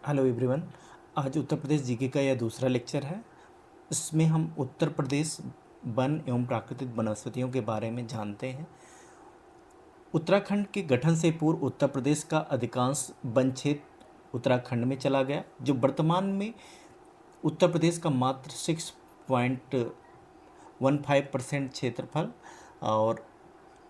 Hello everyone. आज Uttar Pradesh GK का यह दूसरा लेक्चर है। इसमें हम उत्तर प्रदेश वन एवं प्राकृतिक वनस्पतियों के बारे में जानते हैं। उत्तराखंड के गठन से पूर्व उत्तर प्रदेश का अधिकांश वन क्षेत्र उत्तराखंड में चला गया, जो वर्तमान में उत्तर प्रदेश का मात्र 6.15% क्षेत्रफल और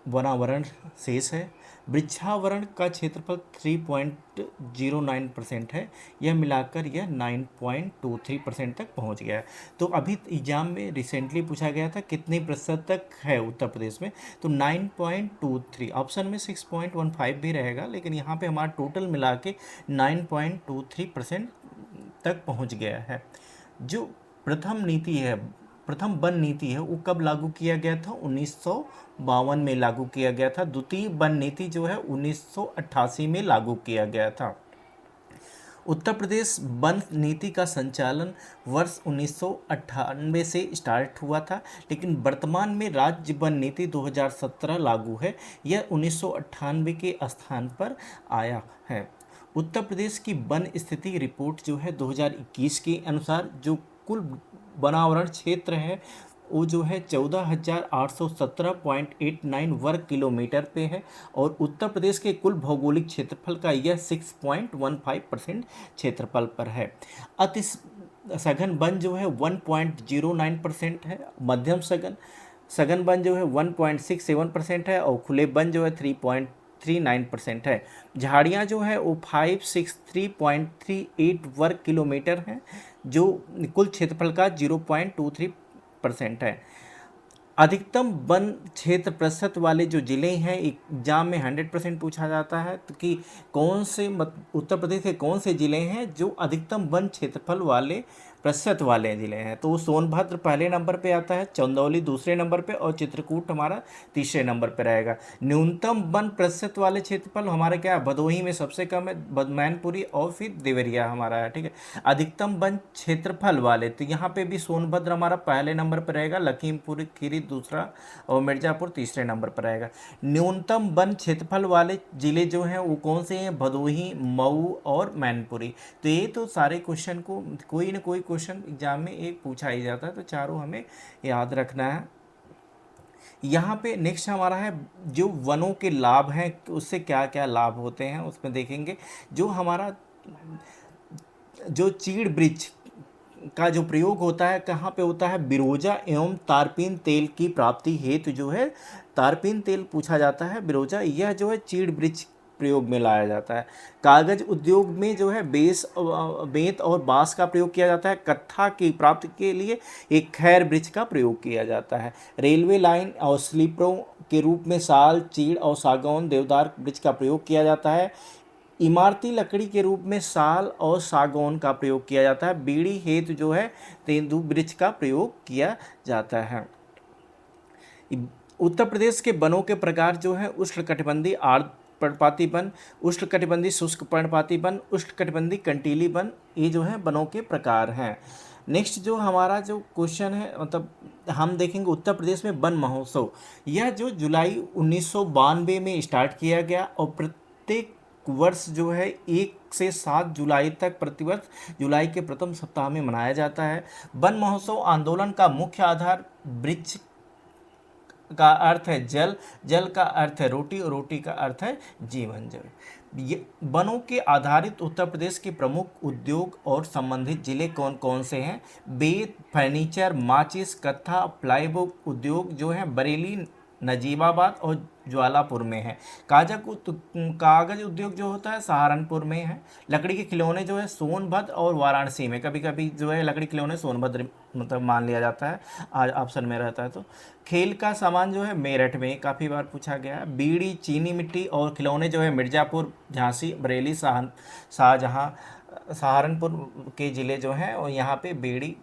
वनावरण शेष है। वृक्षावरण का क्षेत्रफल 3.09% है। यह मिलाकर यह 9.23% तक पहुंच गया है। तो अभी एग्जाम में रिसेंटली पूछा गया था कितने प्रतिशत तक है उत्तर प्रदेश में, तो 9.23। ऑप्शन में 6.15 भी रहेगा, लेकिन यहाँ पे हमारा टोटल मिला के 9.23% तक पहुँच गया है। जो प्रथम वन नीति है वो कब लागू किया गया था? 1952 में लागू किया गया था। द्वितीय वन नीति जो है 1988 में लागू किया गया था। उत्तर प्रदेश वन नीति का संचालन वर्ष 1998 से स्टार्ट हुआ था, लेकिन वर्तमान में राज्य वन नीति 2017 लागू है। यह 1998 के स्थान पर आया है। उत्तर प्रदेश की वन स्थिति रिपोर्ट जो है 2021 के अनुसार जो कुल वनावरण क्षेत्र है वो जो है 14,817.89 वर्ग किलोमीटर पे है, और उत्तर प्रदेश के कुल भौगोलिक क्षेत्रफल का यह 6.15% क्षेत्रफल पर है। अति सघन वन जो है 1.09% है, मध्यम सघन वन जो है 1.67% है, और खुले वन जो है 3.39% है। झाड़ियाँ जो है वो 563.38 वर्ग किलोमीटर हैं, जो कुल क्षेत्रफल का 0.23% है। अधिकतम वन क्षेत्र प्रतिशत वाले जो ज़िले हैं, एग्जाम में 100% पूछा जाता है तो कि कौन से उत्तर प्रदेश के कौन से ज़िले हैं जो अधिकतम वन क्षेत्रफल वाले प्रतिशत वाले ज़िले हैं, तो वो सोनभद्र पहले नंबर पे आता है, चंदौली दूसरे नंबर पे, और चित्रकूट हमारा तीसरे नंबर पे रहेगा। न्यूनतम वन प्रतिशत वाले क्षेत्रफल हमारे क्या है? भदोही में सबसे कम है, मैनपुरी और फिर देवरिया हमारा है, ठीक है। अधिकतम वन क्षेत्रफल वाले तो यहाँ पे भी सोनभद्र हमारा पहले नंबर पर रहेगा, लखीमपुर खीरी दूसरा और मिर्ज़ापुर तीसरे नंबर पर रहेगा। न्यूनतम वन क्षेत्रफल वाले ज़िले जो हैं वो कौन से हैं? भदोही, मऊ और मैनपुरी। तो ये तो सारे क्वेश्चन को कोई ना कोई क्वेश्चन एग्जाम में एक पूछा ही जाता है, तो चारों हमें याद रखना है। यहाँ पे नेक्स्ट हमारा है जो वनों के लाभ हैं, उससे क्या क्या लाभ होते हैं उसमें देखेंगे। जो हमारा जो चीड़ वृक्ष का जो प्रयोग होता है कहाँ पे होता है? बिरोजा एवं तारपीन तेल की प्राप्ति हेतु जो है तारपीन तेल पूछा जाता है बिरोजा, यह जो है चीड़ वृक्ष प्रयोग में लाया जाता है। कागज उद्योग में जो है बेंत और बांस का प्रयोग किया जाता है। कत्था की प्राप्ति के लिए एक खैर वृक्ष का प्रयोग किया जाता है। रेलवे लाइन और स्लीपरों के रूप में साल, चीड़ और सागौन देवदार वृक्ष का प्रयोग किया जाता है। इमारती लकड़ी के रूप में साल और सागौन का प्रयोग किया जाता है। बीड़ी हेतु जो है तेंदू वृक्ष का प्रयोग किया जाता है। उत्तर प्रदेश के वनों के प्रकार जो है उष्णकटिबंधीय आर्द्र पर्णपाती वन, उष्णकटिबंधीय शुष्क पर्णपाती वन, उष्णकटिबंधीय कंटीली वन, ये जो है वनों के प्रकार हैं। नेक्स्ट जो हमारा जो क्वेश्चन है, मतलब हम देखेंगे उत्तर प्रदेश में वन महोत्सव। यह जो जुलाई 1992 में स्टार्ट किया गया और प्रत्येक वर्ष जो है 1 से 7 जुलाई तक प्रतिवर्ष जुलाई के प्रथम सप्ताह में मनाया जाता है। वन महोत्सव आंदोलन का मुख्य आधार वृक्ष का अर्थ है जल, जल का अर्थ है रोटी और रोटी का अर्थ है जीवन। जो ये वनों के आधारित उत्तर प्रदेश के प्रमुख उद्योग और संबंधित जिले कौन कौन से हैं? बेत, फर्नीचर, माचिस, कत्था, प्लाईवुड उद्योग जो है बरेली, नजीबाबाद और ज्वालापुर में है। कागज उद्योग जो होता है सहारनपुर में है। लकड़ी के खिलौने जो है सोनभद्र और वाराणसी में, कभी कभी जो है लकड़ी खिलौने सोनभद्र मतलब मान लिया जाता है, आज ऑप्शन में रहता है। तो खेल का सामान जो है मेरठ में काफ़ी बार पूछा गया है। बीड़ी, चीनी मिट्टी और खिलौने जो है मिर्ज़ापुर, झांसी, बरेली, शाहजहाँ, सहारनपुर के ज़िले जो हैं और यहाँ पे बीड़ी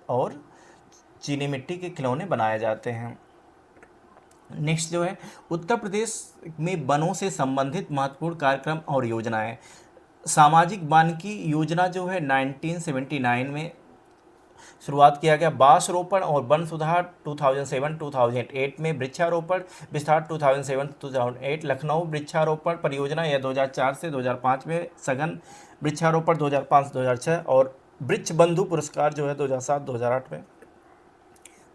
और चीनी मिट्टी के खिलौने बनाए जाते हैं। नेक्स्ट जो है उत्तर प्रदेश में वनों से संबंधित महत्वपूर्ण कार्यक्रम और योजनाएं। सामाजिक वानिकी योजना जो है 1979 में शुरुआत किया गया। बांस रोपण और वन सुधार 2007-2008 में, वृक्षारोपण विस्तार 2007-2008, लखनऊ वृक्षारोपण परियोजना यह 2004 से 2005 में, सघन वृक्षारोपण 2005-2006 और वृक्ष बंधु पुरस्कार जो है 2007-2008 में।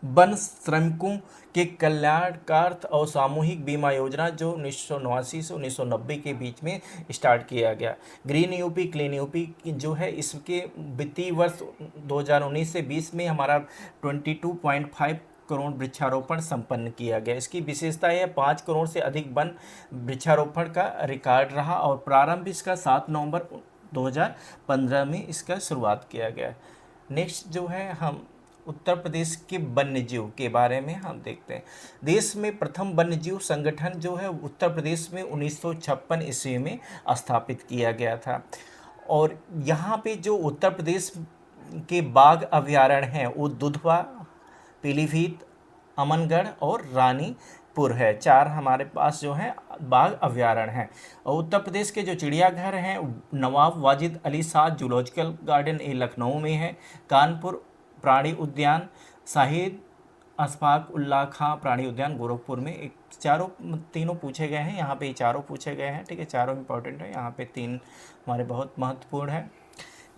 वन श्रमिकों के कल्याणार्थ और सामूहिक बीमा योजना जो 1989 से 1990 के बीच में स्टार्ट किया गया। ग्रीन यूपी क्लीन यूपी जो है, इसके वित्तीय वर्ष 2019 से 20 में हमारा 22.5 करोड़ वृक्षारोपण संपन्न किया गया। इसकी विशेषता है 5 करोड़ से अधिक वन वृक्षारोपण का रिकॉर्ड रहा और प्रारंभ इसका 7 नवंबर 2015 में इसका शुरुआत किया गया। नेक्स्ट जो है, हम उत्तर प्रदेश के वन्यजीव के बारे में हम देखते हैं। देश में प्रथम वन्यजीव संगठन जो है उत्तर प्रदेश में 1956 ईस्वी में स्थापित किया गया था। और यहाँ पे जो उत्तर प्रदेश के बाघ अभयारण्य हैं वो दुधवा, पीलीभीत, अमनगढ़ और रानीपुर है। 4 हमारे पास जो है बाघ अभयारण्य हैं। और उत्तर प्रदेश के जो चिड़ियाघर हैं, नवाब वाजिद अली शाह जूलॉजिकल गार्डन ये लखनऊ में है, कानपुर प्राणी उद्यान, शाहिद अशफाक उल्लाह खां प्राणी उद्यान गोरखपुर में। एक तीनों पूछे गए हैं, यहाँ पे चारों पूछे गए हैं, ठीक है, चारों इंपॉर्टेंट है, यहाँ पे 3 हमारे बहुत महत्वपूर्ण है।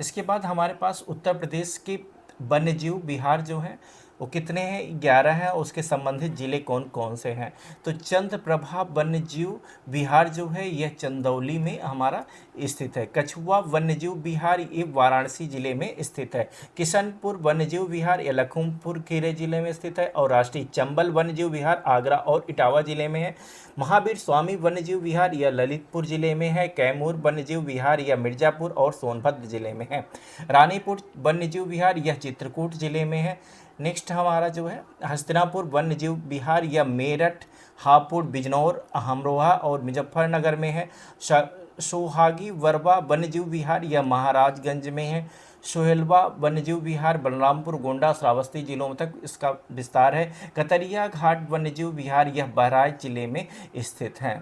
इसके बाद हमारे पास उत्तर प्रदेश के वन्यजीव विहार जो है वो कितने हैं, 11 हैं। उसके संबंधित जिले कौन कौन से हैं, तो चंद्रप्रभा वन्यजीव विहार जो है यह चंदौली में हमारा स्थित है। कछुआ वन्यजीव विहार ये वाराणसी जिले में स्थित है। किशनपुर वन्यजीव विहार ये लखीमपुर खीरी जिले में स्थित है। और राष्ट्रीय चंबल वन्यजीव विहार आगरा और इटावा जिले में है। महावीर स्वामी वन्यजीव विहार यह ललितपुर जिले में है। कैमूर वन्यजीव विहार यह मिर्जापुर और सोनभद्र जिले में है। रानीपुर वन्यजीव विहार यह चित्रकूट जिले में है। नेक्स्ट हमारा जो है हस्तिनापुर वन्यजीव विहार यह मेरठ, हापुड़, बिजनौर, अमरोहा और मुजफ्फरनगर में है। सोहागी वरवा वन्यजीव विहार यह महाराजगंज में है। सोहेलवा वन्यजीव विहार बलरामपुर, गोंडा, श्रावस्ती जिलों तक इसका विस्तार है। कतरिया घाट वन्यजीव विहार यह बहराइच जिले में स्थित है।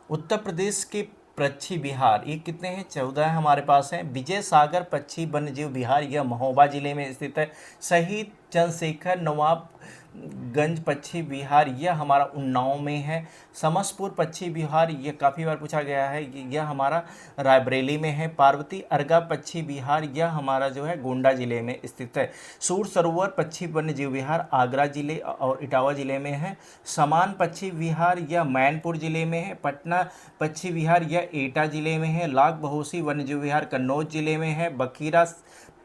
उत्तर प्रदेश के पक्षी विहार ये कितने हैं, 14 हमारे पास हैं। विजय सागर पक्षी वन्यजीव विहार यह महोबा जिले में स्थित है। शहीद चंद्रशेखर नवाबगंज पक्षी विहार यह हमारा उन्नाव में है। समसपुर पक्षी विहार यह काफ़ी बार पूछा गया है, यह हमारा रायबरेली में है। पार्वती अर्गा पक्षी विहार यह हमारा जो है गोंडा जिले में स्थित है। सूर सरोवर पक्षी वन्यजीव विहार आगरा जिले और इटावा जिले में है। समान पक्षी विहार यह मैनपुर जिले में है। पटना पक्षी विहार यह एटा जिले में है। लाख बहोसी वन्यजीव विहार कन्नौज जिले में है। बखीरा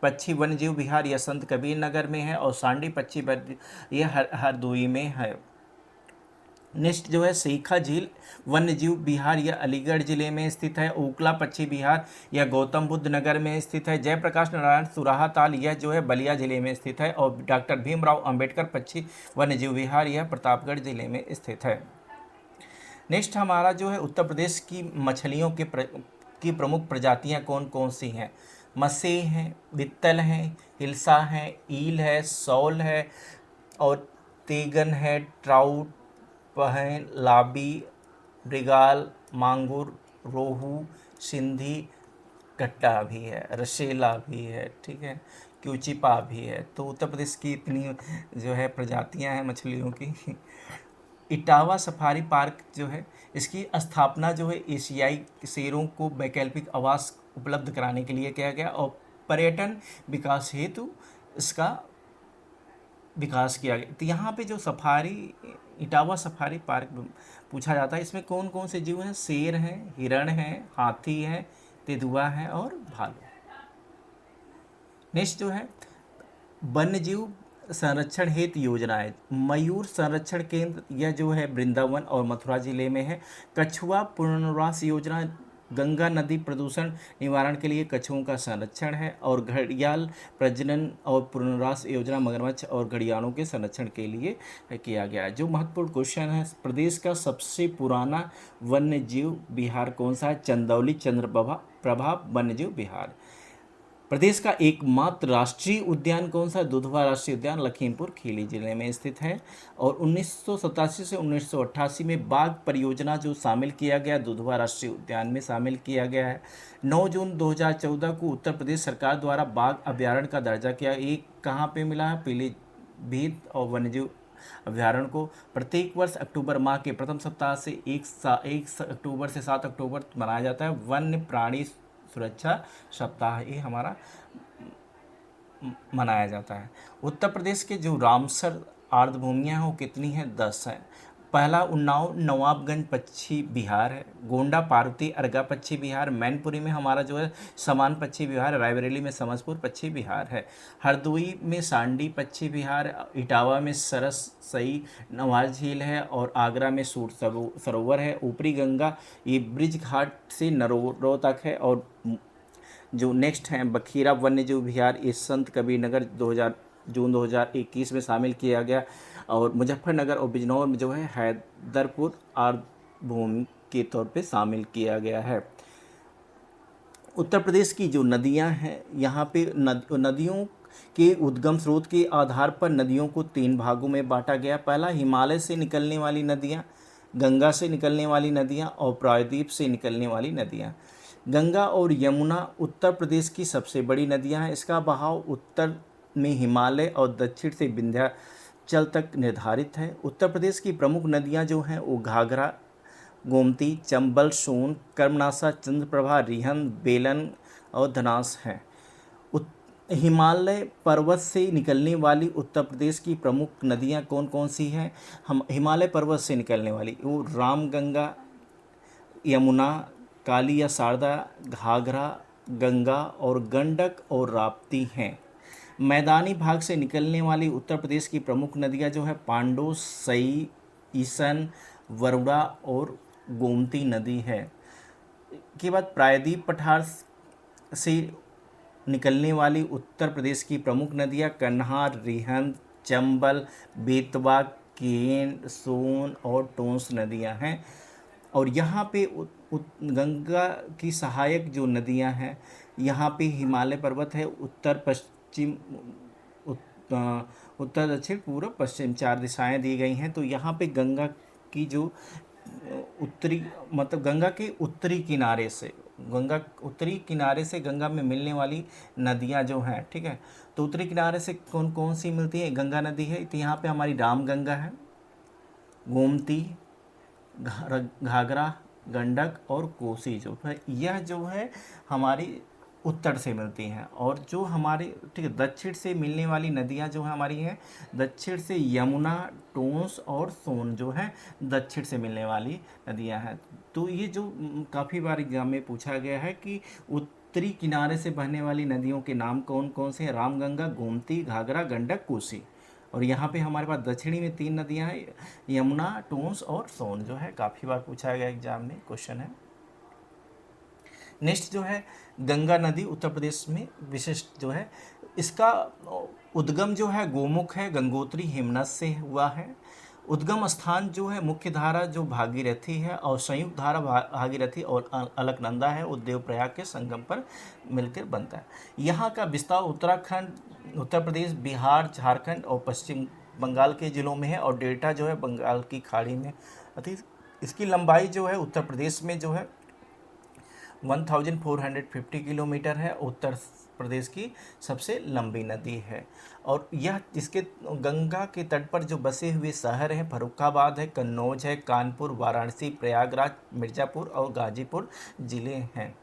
पक्षी वन्यजीव विहार यह संत कबीर नगर में है। और सांडी पक्षी यह हरदोई में है। नेक्स्ट जो है सीखा झील वन्यजीव विहार यह अलीगढ़ जिले में स्थित है। ओकला पक्षी विहार यह गौतम बुद्ध नगर में स्थित है। जयप्रकाश नारायण सुराहा ताल यह जो है बलिया जिले में स्थित है। और डॉक्टर भीमराव अंबेडकर पक्षी वन्यजीव विहार यह प्रतापगढ़ जिले में स्थित है। नेक्स्ट हमारा जो है उत्तर प्रदेश की मछलियों की प्रमुख प्रजातियां कौन कौन सी हैं। मसे हैं, बित्तल हैं, हिल्सा हैं, ईल है, सौल है और तेगन है, ट्राउट, पहन, लाबी, मृगाल, मांगुर, रोहू, सिंधी, कट्टा भी है, रसेला भी है, ठीक है, क्यूचिपा भी है। तो उत्तर प्रदेश की इतनी जो है प्रजातियां हैं मछलियों की। इटावा सफारी पार्क जो है इसकी स्थापना जो है एशियाई शेरों को वैकल्पिक आवास उपलब्ध कराने के लिए किया गया और पर्यटन विकास हेतु इसका विकास किया गया। तो यहाँ पे जो इटावा सफारी पार्क पूछा जाता है, इसमें कौन कौन से जीव हैं, शेर हैं, हिरण हैं, हाथी हैं, तेंदुआ हैं और भालू। नेक्स्ट जो है वन्यजीव संरक्षण हेतु योजनाएं। मयूर संरक्षण केंद्र यह जो है वृंदावन और मथुरा जिले में है। कछुआ पुनर्वास योजना गंगा नदी प्रदूषण निवारण के लिए कछुओं का संरक्षण है। और घड़ियाल प्रजनन और पुनर्वास योजना मगरमच्छ और घड़ियालों के संरक्षण के लिए किया गया। जो महत्वपूर्ण क्वेश्चन है, प्रदेश का सबसे पुराना वन्यजीव विहार कौन सा है। चंदौली चंद्रप्रभा वन्यजीव विहार। प्रदेश का एकमात्र राष्ट्रीय उद्यान कौन सा? दुधवा राष्ट्रीय उद्यान लखीमपुर खीरी जिले में स्थित है। और 1987 से 1988 में बाघ परियोजना जो शामिल किया गया, दुधवा राष्ट्रीय उद्यान में शामिल किया गया है। 9 जून 2014 को उत्तर प्रदेश सरकार द्वारा बाघ अभ्यारण्य का दर्जा किया। एक कहाँ पे मिला है? पीलीभीत और वन्यजीव अभ्यारण्य को। प्रत्येक वर्ष अक्टूबर माह के प्रथम सप्ताह से 1 अक्टूबर से 7 अक्टूबर मनाया जाता है वन्य प्राणी सुरक्षा सप्ताह, ये हमारा मनाया जाता है। उत्तर प्रदेश के जो रामसर आर्द्रभूमियाँ हैं वो कितनी हैं? 10 हैं। पहला उन्नाव नवाबगंज पश्चिम बिहार है। गोंडा पार्वती अर्गा पश्चिम बिहार। मैनपुरी में हमारा जो है समान पश्चिम बिहार। रायबरेली में समसपुर पश्चिम बिहार है। हरदोई में सांडी पश्चिम बिहार। इटावा में सरसई नवाज झील है। और आगरा में सूर सरोवर है। ऊपरी गंगा ये ब्रिज घाट से नरोरो तक है। और जो नेक्स्ट है बखीरा वन्यजीव विहार, ये संत कबीर नगर जून 2021 में शामिल किया गया। और मुजफ्फरनगर और बिजनौर में जो है हैदरपुर आर्द्रभूमि के तौर पे शामिल किया गया है। उत्तर प्रदेश की जो नदियां हैं, यहाँ पे नदियों के उद्गम स्रोत के आधार पर नदियों को 3 भागों में बांटा गया। पहला हिमालय से निकलने वाली नदियाँ, गंगा से निकलने वाली नदियाँ और प्रायद्वीप से निकलने वाली नदियाँ। गंगा और यमुना उत्तर प्रदेश की सबसे बड़ी नदियां हैं। इसका बहाव उत्तर में हिमालय और दक्षिण से विंध्याचल तक निर्धारित है। उत्तर प्रदेश की प्रमुख नदियां जो हैं वो घाघरा, गोमती, चंबल, सोन, कर्मनासा, चंद्रप्रभा, रिहंद, बेलन और धनास हैं। हिमालय पर्वत से निकलने वाली उत्तर प्रदेश की प्रमुख नदियां कौन कौन सी हैं? हम हिमालय पर्वत से निकलने वाली वो रामगंगा, यमुना, काली या शारदा, घाघरा, गंगा और गंडक और राप्ती हैं। मैदानी भाग से निकलने वाली उत्तर प्रदेश की प्रमुख नदियां जो है पांडो, सई, ईसन, वरुणा और गोमती नदी है। के बाद प्रायद्वीप पठार से निकलने वाली उत्तर प्रदेश की प्रमुख नदियां कन्हार, रिहंद, चंबल, बेतवा, केन, सोन और टोंस नदियां हैं। और यहाँ पे गंगा की सहायक जो नदियाँ हैं, यहाँ पे हिमालय पर्वत है। उत्तर पश्चिम, उत्तर दक्षिण पूर्व पश्चिम 4 दिशाएं दी गई हैं। तो यहाँ पे गंगा की जो उत्तरी मतलब गंगा के उत्तरी किनारे से गंगा में मिलने वाली नदियाँ जो हैं, ठीक है। तो उत्तरी किनारे से कौन कौन सी मिलती है? गंगा नदी है। तो यहाँ पे हमारी रामगंगा है, गोमती, घाघरा, गंडक और कोसी जो है यह जो है हमारी उत्तर से मिलती हैं। और जो हमारी ठीक है दक्षिण से मिलने वाली नदियां जो है हमारी हैं, दक्षिण से यमुना, टोंस और सोन जो है दक्षिण से मिलने वाली नदियां हैं। तो ये जो काफ़ी बार एग्जाम में पूछा गया है कि उत्तरी किनारे से बहने वाली नदियों के नाम कौन कौन से हैं? रामगंगा, गोमती, घाघरा, गंडक, कोसी। और यहाँ पे हमारे पास दक्षिणी में 3 नदियाँ हैं, यमुना, टोंस और सोन जो है काफ़ी बार पूछा गया एग्जाम में क्वेश्चन है। नेक्स्ट जो है गंगा नदी उत्तर प्रदेश में विशिष्ट जो है, इसका उद्गम जो है गोमुख है, गंगोत्री हिमनद से हुआ है। उद्गम स्थान जो है मुख्य धारा जो भागीरथी है और संयुक्त धारा भागीरथी और अलकनंदा है, वो देवप्रयाग के संगम पर मिलकर बनता है। यहाँ का विस्तार उत्तराखंड, उत्तर प्रदेश, बिहार, झारखंड और पश्चिम बंगाल के ज़िलों में है। और डेल्टा जो है बंगाल की खाड़ी में अति। इसकी लंबाई जो है उत्तर प्रदेश में जो है 1450 किलोमीटर है। उत्तर प्रदेश की सबसे लंबी नदी है। और यह इसके गंगा के तट पर जो बसे हुए शहर हैं फर्रुखाबाद है, कन्नौज है, कानपुर, वाराणसी, प्रयागराज, मिर्ज़ापुर और गाजीपुर ज़िले हैं।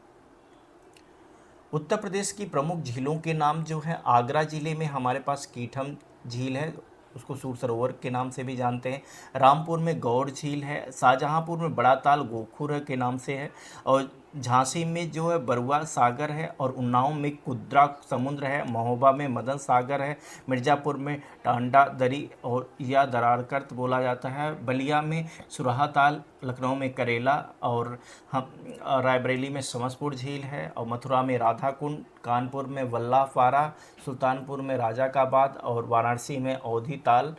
उत्तर प्रदेश की प्रमुख झीलों के नाम जो है, आगरा ज़िले में हमारे पास कीठम झील है, उसको सूर सरोवर के नाम से भी जानते हैं। रामपुर में गौड़ झील है। शाहजहाँपुर में बड़ा ताल गोखुर के नाम से है। और झांसी में जो है बरुआ सागर है। और उन्नाव में कुद्रा समुद्र है। महोबा में मदन सागर है। मिर्ज़ापुर में टांडा दरी और या दरारकर्त बोला जाता है। बलिया में सुराहा ताल, लखनऊ में करेला और रायबरेली में समसपुर झील है। और मथुरा में राधा कुंड, कानपुर में वल्लाफारा, सुल्तानपुर में राजा का बाद और वाराणसी में अवधि ताल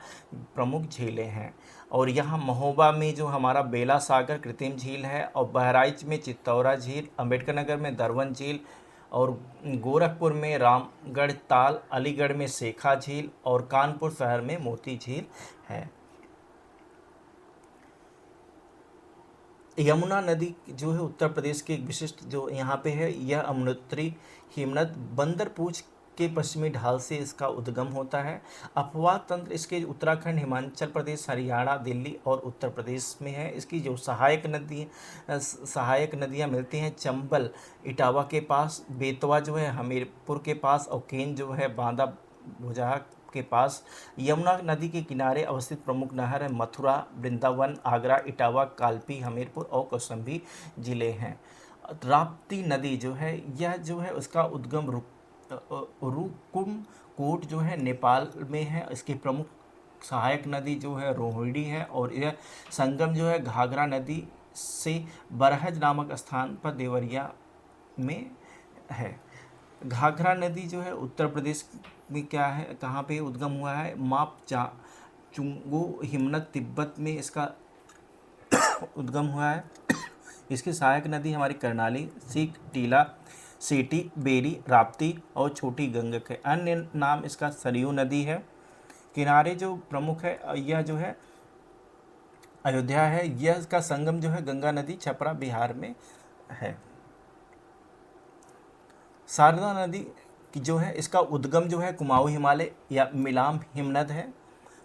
प्रमुख झीलें हैं। और यहाँ महोबा में जो हमारा बेला सागर कृत्रिम झील है। और बहराइच में चित्तौरा झील, अम्बेडकर नगर में दरवन झील और गोरखपुर में रामगढ़ ताल, अलीगढ़ में शेखा झील और कानपुर शहर में मोती झील है। यमुना नदी जो है उत्तर प्रदेश की एक विशिष्ट जो यहाँ पे है, यह अमृतरी हिमनद बंदरपूछ के पश्चिमी ढाल से इसका उद्गम होता है। अपवाह तंत्र इसके उत्तराखंड, हिमाचल प्रदेश, हरियाणा, दिल्ली और उत्तर प्रदेश में है। इसकी जो सहायक नदियाँ मिलती हैं, चंबल इटावा के पास, बेतवा जो है हमीरपुर के पास और केन जो है बांदा भुजहा के पास। यमुना नदी के किनारे अवस्थित प्रमुख नहर है मथुरा, वृंदावन, आगरा, इटावा, कालपी, हमीरपुर और कौशाम्बी जिले हैं। राप्ती नदी जो है, यह जो है उसका उद्गम रुकुम कोट जो है नेपाल में है। इसकी प्रमुख सहायक नदी जो है रोहिणी है और यह संगम जो है घाघरा नदी से बरहज नामक स्थान पर देवरिया में है। घाघरा नदी जो है उत्तर प्रदेश में क्या है, कहाँ पे उद्गम हुआ है, चुंगो हिमनद तिब्बत में इसका उद्गम हुआ है। इसकी सहायक नदी हमारी कर्नाली, सीख, टीला, सेठी, बेरी, राप्ती और छोटी गंगक है। अन्य नाम इसका सरयू नदी है। किनारे जो प्रमुख है यह जो है अयोध्या है। यह इसका संगम जो है गंगा नदी छपरा बिहार में है। शारदा नदी की जो है इसका उद्गम जो है कुमाऊं हिमालय या मिलाम हिमनद है।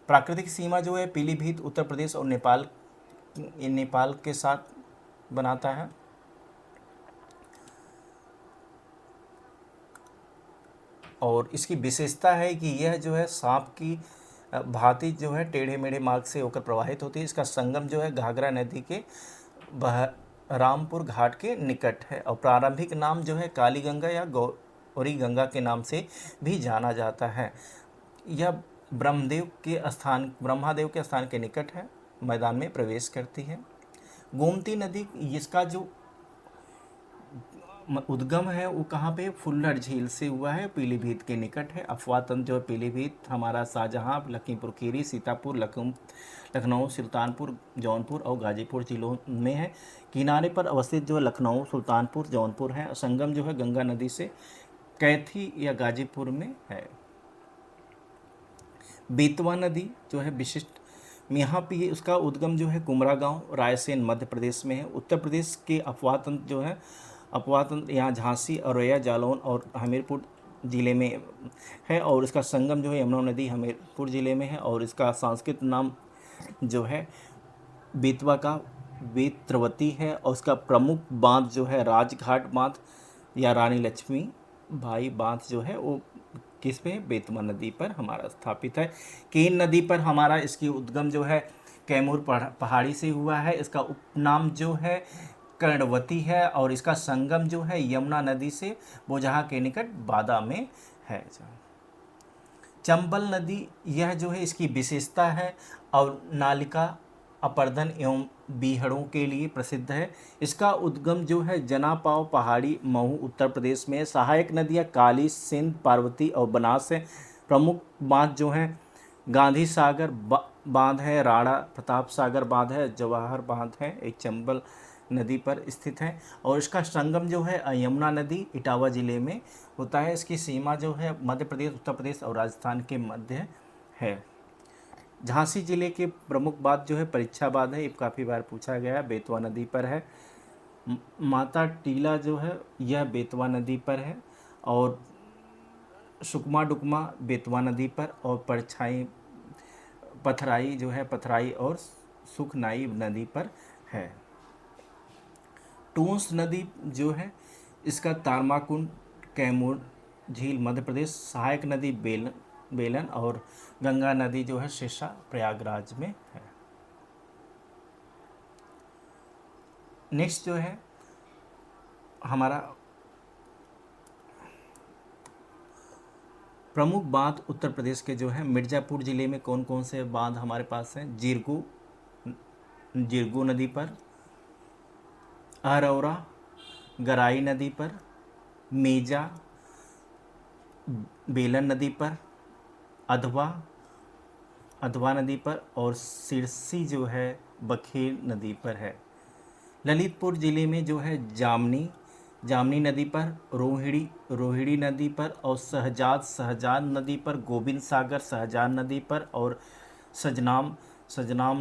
प्राकृतिक सीमा जो है पीलीभीत उत्तर प्रदेश और नेपाल के साथ बनाता है। और इसकी विशेषता है कि यह जो है सांप की भांति जो है टेढ़े मेढ़े मार्ग से होकर प्रवाहित होती है। इसका संगम जो है घाघरा नदी के रामपुर घाट के निकट है और प्रारंभिक नाम जो है काली गंगा या गौरी गंगा के नाम से भी जाना जाता है। यह ब्रह्मदेव के स्थान के निकट है, मैदान में प्रवेश करती है। गोमती नदी, इसका जो उद्गम है वो कहाँ पे, फुल्लर झील से हुआ है, पीलीभीत के निकट है। अफवाह तंत्र जो है पीलीभीत हमारा शाहजहाँ, लखीमपुर खीरी, सीतापुर, लखनऊ, सुल्तानपुर, जौनपुर और गाजीपुर जिलों में है। किनारे पर अवस्थित जो है लखनऊ, सुल्तानपुर, जौनपुर है। संगम जो है गंगा नदी से कैथी या गाजीपुर में है। बेतवा नदी जो है विशिष्ट, यहाँ पे उसका उद्गम जो है कुमरा गांव, रायसेन, मध्य प्रदेश में है। उत्तर प्रदेश के अपवाह तंत्र जो है यहाँ झांसी, औरैया, जालौन और हमीरपुर ज़िले में है और इसका संगम जो है यमुना नदी हमीरपुर ज़िले में है। और इसका संस्कृत नाम जो है बेतवा का बेत्रवती है और उसका प्रमुख बांध जो है राजघाट बांध या रानी लक्ष्मी भाई बांध जो है वो किस पे, बेतवा नदी पर हमारा स्थापित है। केन नदी पर हमारा इसकी उद्गम जो है कैमूर पहाड़ी से हुआ है। इसका उपनाम जो है कर्णवती है और इसका संगम जो है यमुना नदी से बोजहा के निकट बादा में है। चंबल नदी, यह जो है इसकी विशेषता है और नालिका अपर्दन एवं बीहड़ों के लिए प्रसिद्ध है। इसका उद्गम जो है जनापाव पहाड़ी, महू, उत्तर प्रदेश में। सहायक नदियाँ काली, सिंध, पार्वती और बनास है। प्रमुख बांध जो है गांधी सागर बांध है, राणा प्रताप सागर बांध है, जवाहर बांध है, एक चंबल नदी पर स्थित है। और इसका संगम जो है यमुना नदी इटावा ज़िले में होता है। इसकी सीमा जो है मध्य प्रदेश, उत्तर प्रदेश और राजस्थान के मध्य है। झांसी जिले के प्रमुख बांध जो है परीक्षा बांध है, ये काफ़ी बार पूछा गया, बेतवा नदी पर है। माता टीला जो है यह बेतवा नदी पर है और सुकमा डुकमा बेतवा नदी पर और पथराई जो है पथराई और सुखनाई नदी पर है। टूंस नदी जो है इसका तारमाकुंड, कैमूर झील मध्य प्रदेश। सहायक नदी बेलन और गंगा नदी जो है शेषा प्रयागराज में है। नेक्स्ट जो है हमारा प्रमुख बांध उत्तर प्रदेश के जो है मिर्ज़ापुर ज़िले में कौन कौन से बांध हमारे पास हैं, जिरगू नदी पर, अरौरा गराई नदी पर, मेजा बेलन नदी पर, अधवा नदी पर और सिरसी जो है बखेर नदी पर है। ललितपुर ज़िले में जो है जामनी, जामनी नदी पर, रोहिणी नदी पर, और शहजाद नदी पर, गोविंद सागर शहजाद नदी पर, और सजनाम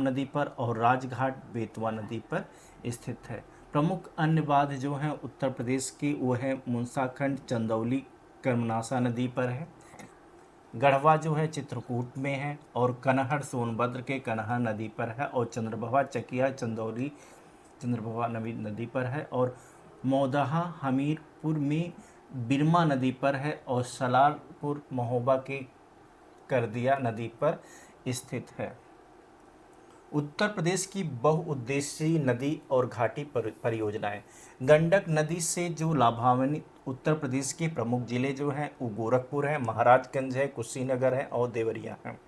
नदी पर, और राजघाट बेतवा नदी पर स्थित है। प्रमुख अन्य बांध जो हैं उत्तर प्रदेश की वो है मुंसाखंड चंदौली कर्मनाशा नदी पर है, गढ़वा जो है चित्रकूट में है, और कनहर सोनभद्र के कनहर नदी पर है, और चंद्रभवा चकिया चंदौली चंद्रभवा नदी पर है, और मौदहा हमीरपुर में बिरमा नदी पर है, और सलारपुर महोबा के करदिया नदी पर स्थित है। उत्तर प्रदेश की बहुउद्देशीय नदी और घाटी परियोजनाएं। गंडक नदी से जो लाभान्वित उत्तर प्रदेश के प्रमुख जिले जो हैं वो गोरखपुर है, महाराजगंज है, कुशीनगर है और देवरिया है।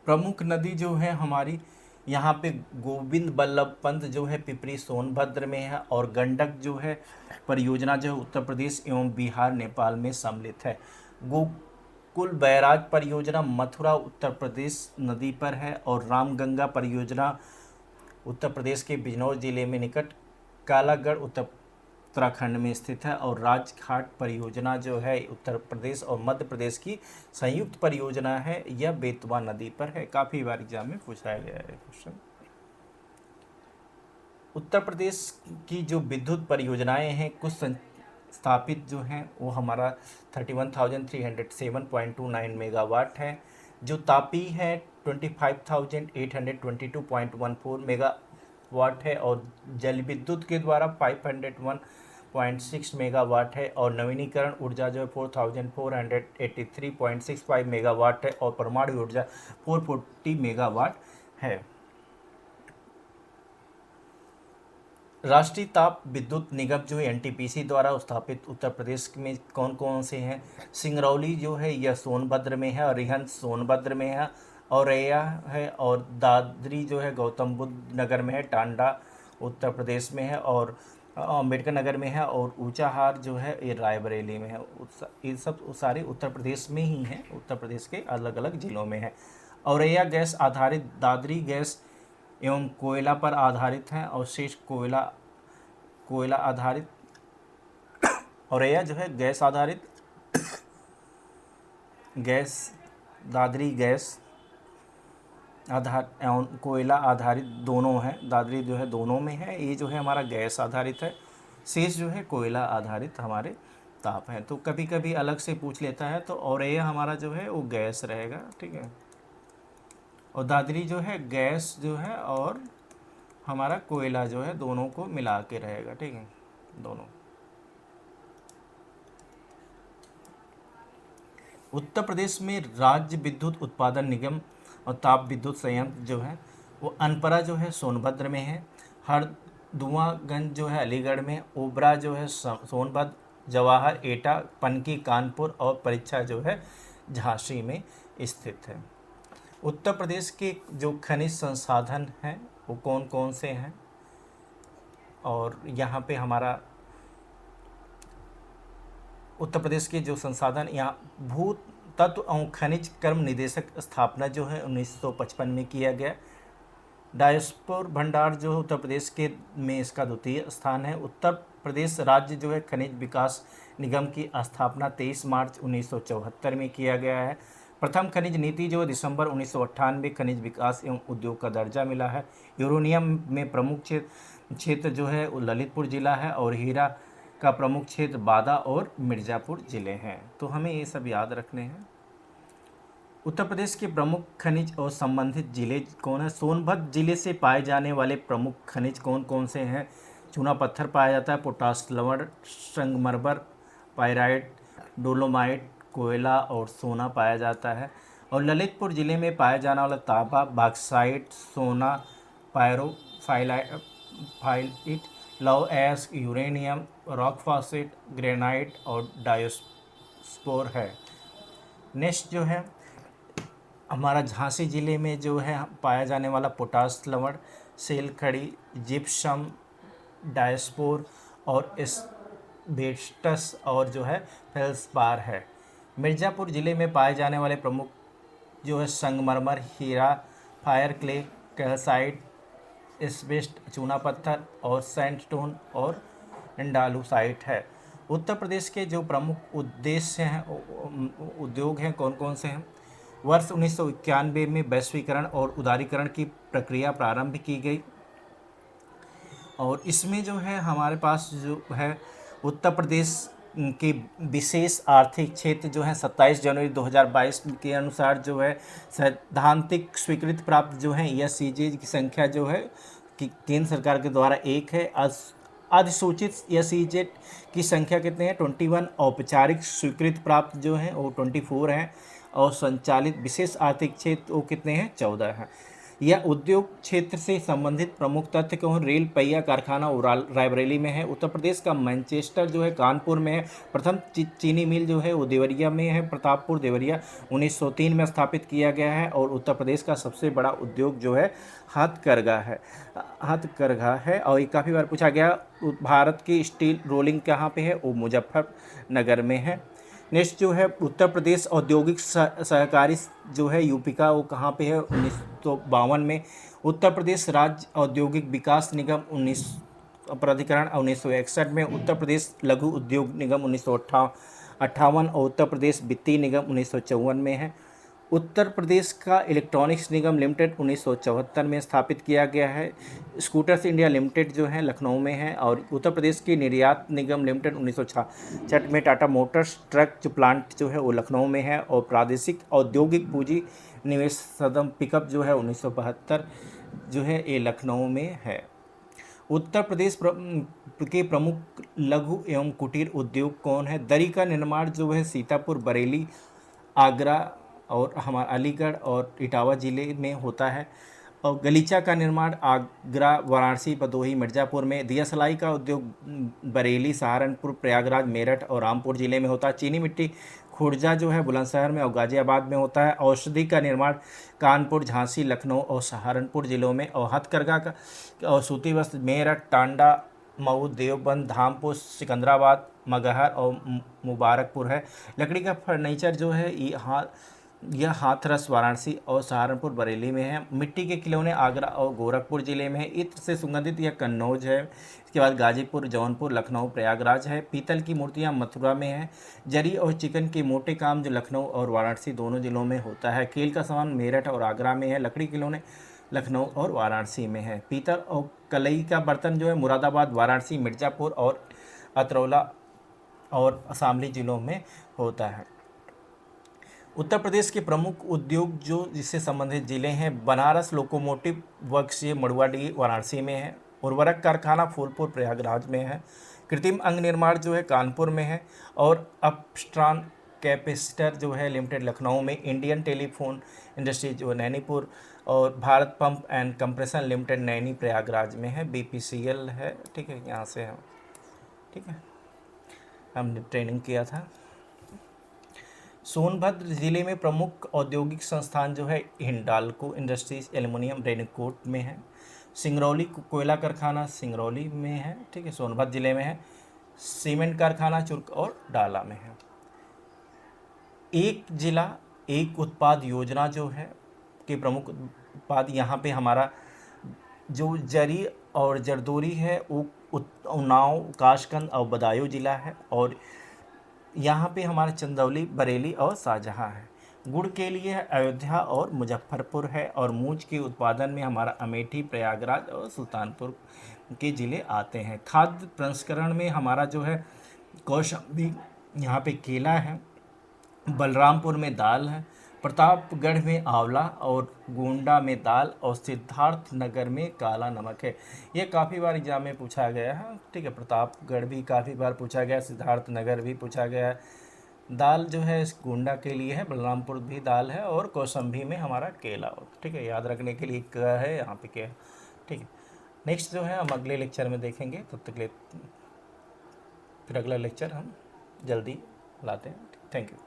प्रमुख नदी जो है हमारी यहाँ पे गोविंद बल्लभ पंत जो है पिपरी सोनभद्र में है, और गंडक जो है परियोजना जो है उत्तर प्रदेश एवं बिहार नेपाल में सम्मिलित है। गोकुल बैराज परियोजना मथुरा उत्तर प्रदेश नदी पर है, और रामगंगा परियोजना उत्तर प्रदेश के बिजनौर जिले में निकट कालागढ़ उत्तराखंड में स्थित है, और राजघाट परियोजना जो है उत्तर प्रदेश और मध्य प्रदेश की संयुक्त परियोजना है, यह बेतवा नदी पर है। काफ़ी बार एग्जाम में पूछा गया है क्वेश्चन। उत्तर प्रदेश की जो विद्युत परियोजनाएं हैं कुछ स्थापित जो हैं वो हमारा 31,307.29 मेगावाट है। जो तापी है 25,822.14 मेगावाट है, और जल विद्युत के द्वारा 501.6 मेगावाट है, और नवीनीकरण ऊर्जा जो है 4,483.65 मेगावाट है, और परमाणु ऊर्जा 440 मेगावाट है। राष्ट्रीय ताप विद्युत निगम जो है एनटीपीसी द्वारा स्थापित उत्तर प्रदेश में कौन कौन से हैं? सिंगरौली जो है यह सोनभद्र में है, और रिहंद सोनभद्र में है, औरैया है, और दादरी जो है गौतम बुद्ध नगर में है, टांडा उत्तर प्रदेश में है, और अम्बेडकर नगर में है, और ऊंचाहार जो है ये रायबरेली में है। ये सब सारे उत्तर प्रदेश में ही हैं, उत्तर प्रदेश के अलग अलग जिलों में है। औरैया गैस आधारित दादरी गैस एवं कोयला पर आधारित हैं, और शेष कोयला आधारित। औरैया जो है गैस आधारित गैस, दादरी गैस आधार एवं कोयला आधारित दोनों हैं। दादरी जो है दोनों में है, ये जो है हमारा गैस आधारित है, शेष जो है कोयला आधारित हमारे ताप हैं। तो कभी कभी अलग से पूछ लेता है, तो औरैया हमारा जो है वो गैस रहेगा, ठीक है, और दादरी जो है गैस जो है और हमारा कोयला जो है दोनों को मिला के रहेगा, ठीक है, दोनों। उत्तर प्रदेश में राज्य विद्युत उत्पादन निगम और ताप विद्युत संयंत्र जो है वो अनपरा जो है सोनभद्र में है, हरदुआगंज जो है अलीगढ़ में, ओबरा जो है सोनभद्र, जवाहर एटा पनकी कानपुर, और परीक्षा जो है झांसी में स्थित है। उत्तर प्रदेश के जो खनिज संसाधन हैं वो कौन कौन से हैं? और यहाँ पे हमारा उत्तर प्रदेश के जो संसाधन, यहाँ भू तत्व एवं खनिज कर्म निदेशक स्थापना जो है 1955 में किया गया। डायस्पोर भंडार जो उत्तर प्रदेश के में इसका द्वितीय स्थान है। उत्तर प्रदेश राज्य जो है खनिज विकास निगम की स्थापना 23 मार्च 1974 में किया गया है। प्रथम खनिज नीति जो दिसंबर 1998 खनिज विकास एवं उद्योग का दर्जा मिला है। यूरेनियम में प्रमुख क्षेत्र जो है वो ललितपुर जिला है, और हीरा का प्रमुख क्षेत्र बादा और मिर्ज़ापुर जिले हैं। तो हमें ये सब याद रखने हैं। उत्तर प्रदेश के प्रमुख खनिज और संबंधित जिले कौन है? सोनभद्र जिले से पाए जाने वाले प्रमुख खनिज कौन कौन से हैं? चूना पत्थर पाया जाता है, पोटाश लवण, संगमरमर, पायराइट, डोलोमाइट, कोयला और सोना पाया जाता है। और ललितपुर जिले में पाया जाने वाला तांबा, बॉक्साइट, सोना, पायरोफाइलाइट, लव एश, यूरेनियम, रॉक फॉस्फेट, ग्रेनाइट और डायोस्पोर है। नेक्स्ट जो है हमारा झांसी जिले में जो है पाया जाने वाला पोटाश लवण, सेल खड़ी, जिप्सम, डायस्पोर और एस्बेस्टस और जो है फेल्सपार है। मिर्ज़ापुर ज़िले में पाए जाने वाले प्रमुख जो है संगमरमर, हीरा, फायर क्ले, कैल्साइट, एस्बेस्ट, चूना पत्थर और सैंडस्टोन और हिंडालू साइट है। उत्तर प्रदेश के जो प्रमुख उद्देश्य हैं उद्योग हैं कौन कौन से हैं? वर्ष 1991 में वैश्वीकरण और उदारीकरण की प्रक्रिया प्रारंभ की गई और इसमें जो है हमारे पास जो है उत्तर प्रदेश के विशेष आर्थिक क्षेत्र जो है 27 जनवरी 2022 के अनुसार जो है सैद्धांतिक स्वीकृति प्राप्त जो है ESCJ की संख्या जो है कि केंद्र सरकार के द्वारा 1 है। अधिसूचित ESCJ की संख्या कितने हैं? 21। औपचारिक स्वीकृति प्राप्त जो है वो 24 हैं और संचालित विशेष आर्थिक क्षेत्र वो कितने हैं? 14 हैं। यह उद्योग क्षेत्र से संबंधित प्रमुख तथ्य कौन? रेल पहिया कारखाना रायबरेली में है। उत्तर प्रदेश का मैनचेस्टर जो है कानपुर में है। प्रथम चीनी मिल जो है वो देवरिया में है, प्रतापपुर देवरिया 1903 में स्थापित किया गया है। और उत्तर प्रदेश का सबसे बड़ा उद्योग जो है हथकरघा है और ये काफ़ी बार पूछा गया। भारत की स्टील रोलिंग कहाँ पे है? वो मुजफ्फरनगर में है। नेक्स्ट जो है उत्तर प्रदेश औद्योगिक सहकारी जो है यूपी का वो कहाँ पे है? 1952 में। उत्तर प्रदेश राज्य औद्योगिक विकास निगम प्राधिकरण 1961 में। उत्तर प्रदेश लघु उद्योग निगम 1958 और उत्तर प्रदेश वित्तीय निगम 1954 में है। उत्तर प्रदेश का इलेक्ट्रॉनिक्स निगम लिमिटेड 1974 में स्थापित किया गया है। स्कूटर्स इंडिया लिमिटेड जो है लखनऊ में है। और उत्तर प्रदेश की निर्यात निगम लिमिटेड 1966 में। टाटा मोटर्स ट्रक जो प्लांट जो है वो लखनऊ में है। और प्रादेशिक औद्योगिक पूंजी निवेश सदन पिकअप जो है 1972 जो है ये लखनऊ में है। उत्तर प्रदेश के प्रमुख लघु एवं कुटीर उद्योग कौन है? दरी का निर्माण जो है सीतापुर, बरेली, आगरा और हमारा अलीगढ़ और इटावा ज़िले में होता है। और गलीचा का निर्माण आगरा, वाराणसी, भदोही, मिर्ज़ापुर में। दिया सलाई का उद्योग बरेली, सहारनपुर, प्रयागराज, मेरठ और रामपुर ज़िले में होता है। चीनी मिट्टी खुर्जा जो है बुलंदशहर में और गाज़ियाबाद में होता है। औषधि का निर्माण कानपुर, झांसी, लखनऊ और सहारनपुर ज़िलों में। और हथकरघा का और सूती वस्त्र मेरठ, टांडा, मऊ, देवबंद, धामपुर, सिकंदराबाद, मगहर और मुबारकपुर है। लकड़ी का फर्नीचर जो है यह हाथरस वाराणसी और सहारनपुर बरेली में है। मिट्टी के खिलौने आगरा और गोरखपुर ज़िले में है। इत्र से सुगंधित यह कन्नौज है। इसके बाद गाजीपुर, जौनपुर, लखनऊ, प्रयागराज है। पीतल की मूर्तियाँ मथुरा में है। जरी और चिकन के मोटे काम जो लखनऊ और वाराणसी दोनों ज़िलों में होता है। खेल का सामान मेरठ और आगरा में है। लकड़ी खिलौने लखनऊ और वाराणसी में है। पीतल और कलई का बर्तन जो है मुरादाबाद, वाराणसी, मिर्ज़ापुर और अतरौला और शामली ज़िलों में होता है। उत्तर प्रदेश के प्रमुख उद्योग जो जिससे संबंधित ज़िले हैं बनारस लोकोमोटिव वर्क्स ये मड़ुआडीह वाराणसी में है। उर्वरक कारखाना फूलपुर प्रयागराज में है। कृत्रिम अंग निर्माण जो है कानपुर में है। और अपस्ट्रॉन कैपेसिटर जो है लिमिटेड लखनऊ में। इंडियन टेलीफोन इंडस्ट्री जो है नैनीपुर और Bharat pump and compression limited Naini Prayagraj में है। BPCL है, ठीक है, यहाँ से है, ठीक है, हमने ट्रेनिंग किया था। सोनभद्र जिले में प्रमुख औद्योगिक संस्थान जो है हिंडाल्को इंडस्ट्रीज एल्युमिनियम रेनकोट में है। सिंगरौली कोयला कारखाना सिंगरौली में है, ठीक है, सोनभद्र जिले में है। सीमेंट कारखाना चुर्क और डाला में है। एक जिला एक उत्पाद योजना जो है के प्रमुख उत्पाद यहाँ पे हमारा जो जरी और जरदोरी है वो उन्नाव, काशगंज और बदायूं जिला है। और यहाँ पे हमारा चंदौली, बरेली और शाहजहाँ है। गुड़ के लिए अयोध्या और मुजफ्फरपुर है। और मूंज के उत्पादन में हमारा अमेठी, प्रयागराज और सुल्तानपुर के ज़िले आते हैं। खाद्य प्रसंस्करण में हमारा जो है कौशाम्बी, यहाँ पे केला है। बलरामपुर में दाल है। प्रतापगढ़ में आंवला और गोंडा में दाल और सिद्धार्थ नगर में काला नमक है। ये काफ़ी बार एग्जाम में पूछा गया है, ठीक है। प्रतापगढ़ भी काफ़ी बार पूछा गया, सिद्धार्थ नगर भी पूछा गया है। दाल जो है इस गोंडा के लिए है, बलरामपुर भी दाल है और कौशाम्बी में हमारा केला हो, ठीक है। याद रखने के लिए क्या है यहाँ पे क्या है, ठीक है। नेक्स्ट जो है हम अगले लेक्चर में देखेंगे, तब तक ले फिर अगला लेक्चर हम जल्दी लाते हैं। Thank you.